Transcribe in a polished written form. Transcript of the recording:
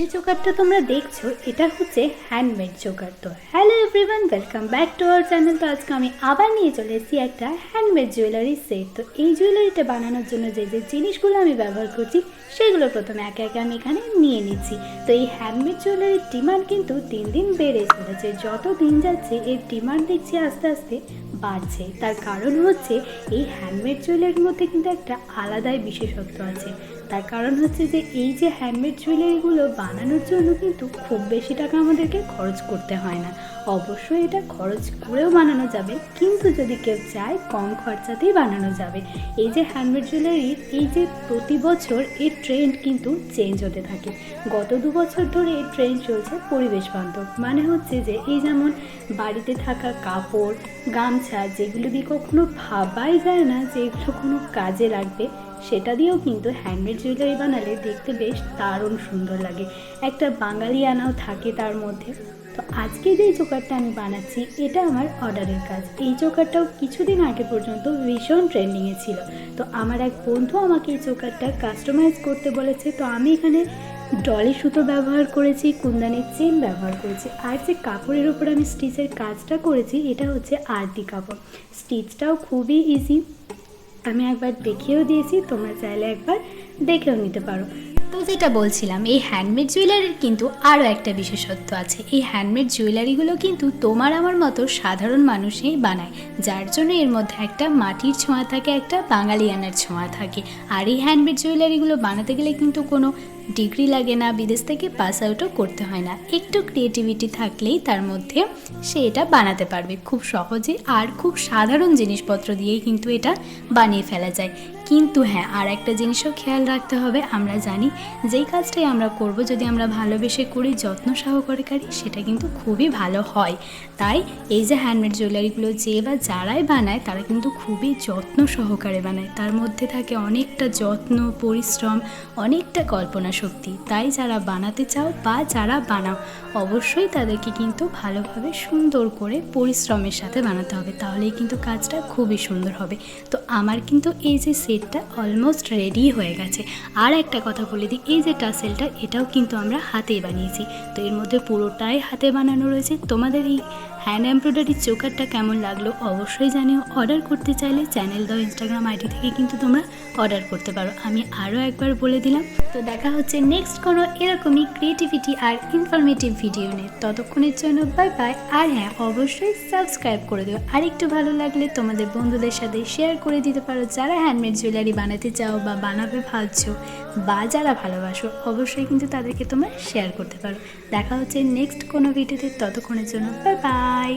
যে চোকারটা তোমরা দেখছো এটা হচ্ছে হ্যান্ডমেড চোকার। তো hello everyone, welcome back to our channel. তো আজকে আমি আবার নিয়ে চলে এসেছি একটা হ্যান্ডমেড জুয়েলারি সেট। তো এই জুয়েলারিটা বানানোর জন্য যে যে জিনিসগুলো আমি ব্যবহার করছি সেগুলো প্রথমে একে একে আমি এখানে নিয়ে নিচ্ছি। তো এই হ্যান্ডমেড জুয়েলারির ডিমান্ড কিন্তু দিন দিন বেড়ে চলেছে। যত দিন যাচ্ছে এর ডিমান্ড দেখছি আস্তে আস্তে বাড়ছে। তার কারণ হচ্ছে এই হ্যান্ডমেড জুয়েলারির মধ্যে কিন্তু একটা আলাদাই বিশেষত্ব আছে। তার কারণ হচ্ছে যে এই যে হ্যান্ডমেড জুয়েলারিগুলো বানানোর জন্য কিন্তু খুব বেশি টাকা আমাদেরকে খরচ করতে হয় না। অবশ্যই এটা খরচ করেও বানানো যাবে, কিন্তু যদি কেউ চায় কম খরচাতেই বানানো যাবে। এই যে হ্যান্ডমেড জুয়েলারির এই যে প্রতি বছর এর ট্রেন্ড কিন্তু চেঞ্জ হতে থাকে। গত 2 বছর ধরে এই ট্রেন্ড চলছে পরিবেশ বান্ধব, মানে হচ্ছে যে এই যেমন বাড়িতে থাকা কাপড়, গামছা, যেগুলো দিয়ে কখনো ভাবাই যায় না যে এগুলো কোনো কাজে লাগবে, সেটা দিয়েও কিন্তু হ্যান্ডমেড জুয়েলারি বানালে দেখতে বেশ দারুণ সুন্দর লাগে। একটা বাঙালিয়ানাও থাকে তার মধ্যে। তো আজকে যেই চোকারটা আমি বানাচ্ছি এটা আমার অর্ডারের কাজ। এই চোকারটাও কিছুদিন আগে পর্যন্ত ভীষণ ট্রেন্ডিংয়ে ছিল। তো আমার এক বন্ধু আমাকে এই চোকারটা কাস্টমাইজ করতে বলেছে। তো আমি এখানে ডলি সুতো ব্যবহার করেছি, কুন্দানের চেন ব্যবহার করেছি, আর যে কাপড়ের ওপর আমি স্টিচের কাজটা করেছি এটা হচ্ছে আরতি কাপড়। স্টিচটাও খুবই ইজি, আমি একবার দেখিয়েও দিয়েছি, তোমরা চাইলে একবার দেখেও নিতে পারো। তো যেটা বলছিলাম, এই হ্যান্ডমেড জুয়েলারির কিন্তু আরও একটা বিশেষত্ব আছে। এই হ্যান্ডমেড জুয়েলারিগুলো কিন্তু তোমার আমার মতো সাধারণ মানুষই বানায়, যার জন্য এর মধ্যে একটা মাটির ছোঁয়া থাকে, একটা বাঙালিয়ানার ছোঁয়া থাকে। আর এই হ্যান্ডমেড জুয়েলারিগুলো বানাতে গেলে কিন্তু কোনো ডিগ্রি লাগে না, বিদেশ থেকে পাস আউটও করতে হয় না। একটু ক্রিয়েটিভিটি থাকলেই তার মধ্যে সে এটা বানাতে পারবে খুব সহজে, আর খুব সাধারণ জিনিসপত্র দিয়েই কিন্তু এটা বানিয়ে ফেলা যায়। কিন্তু হ্যাঁ, আর একটা জিনিসও খেয়াল রাখতে হবে। আমরা জানি যেই কাজটাই আমরা করব, যদি আমরা ভালোবেসে করি, যত্ন সহকারে করি, সেটা কিন্তু খুবই ভালো হয়। তাই এই যে হ্যান্ডমেড জুয়েলারিগুলো যে বা যারাই বানায় তারা কিন্তু খুবই যত্ন সহকারে বানায়। তার মধ্যে থাকে অনেকটা যত্ন, পরিশ্রম, অনেকটা কল্পনা শক্তি। তাই যারা বানাতে চাও বা যারা বানাও, অবশ্যই তাদেরকে কিন্তু ভালোভাবে সুন্দর করে পরিশ্রমের সাথে বানাতে হবে, তাহলেই কিন্তু কাজটা খুবই সুন্দর হবে। তো আমার কিন্তু এই যে সেটটা অলমোস্ট রেডি হয়ে গেছে। আর একটা কথা বলে দিই, এই যে টাসেলটা এটাও কিন্তু আমরা হাতেই বানিয়েছি। তো এর মধ্যে পুরোটাই হাতে বানানো রয়েছে। তোমাদের এই হ্যান্ড এমব্রয়ডারি চোকারটা কেমন লাগলো অবশ্যই জানিও। অর্ডার করতে চাইলে চ্যানেল দাও ইনস্টাগ্রাম আইডি থেকে কিন্তু তোমরা অর্ডার করতে পারো। আমি আরও একবার বলে দিলাম। তো দেখা হচ্ছে নেক্সট কোনো এরকমই ক্রিয়েটিভিটি আর ইনফরমেটিভ ভিডিও নিয়ে। ততক্ষণের জন্য বাই বাই। আর হ্যাঁ, অবশ্যই সাবস্ক্রাইব করে দিও। আর একটু ভালো লাগলে তোমাদের বন্ধুদের সাথে শেয়ার করে দিতে পারো, যারা হ্যান্ডমেড জুয়েলারি বানাতে চাও বা বানাবে ভাবছো, বা যারা ভালোবাসো, অবশ্যই কিন্তু তাদেরকে তোমরা শেয়ার করতে পারো। দেখা হচ্ছে নেক্সট কোনো ভিডিওতে। ততক্ষণের জন্য বাই বাই।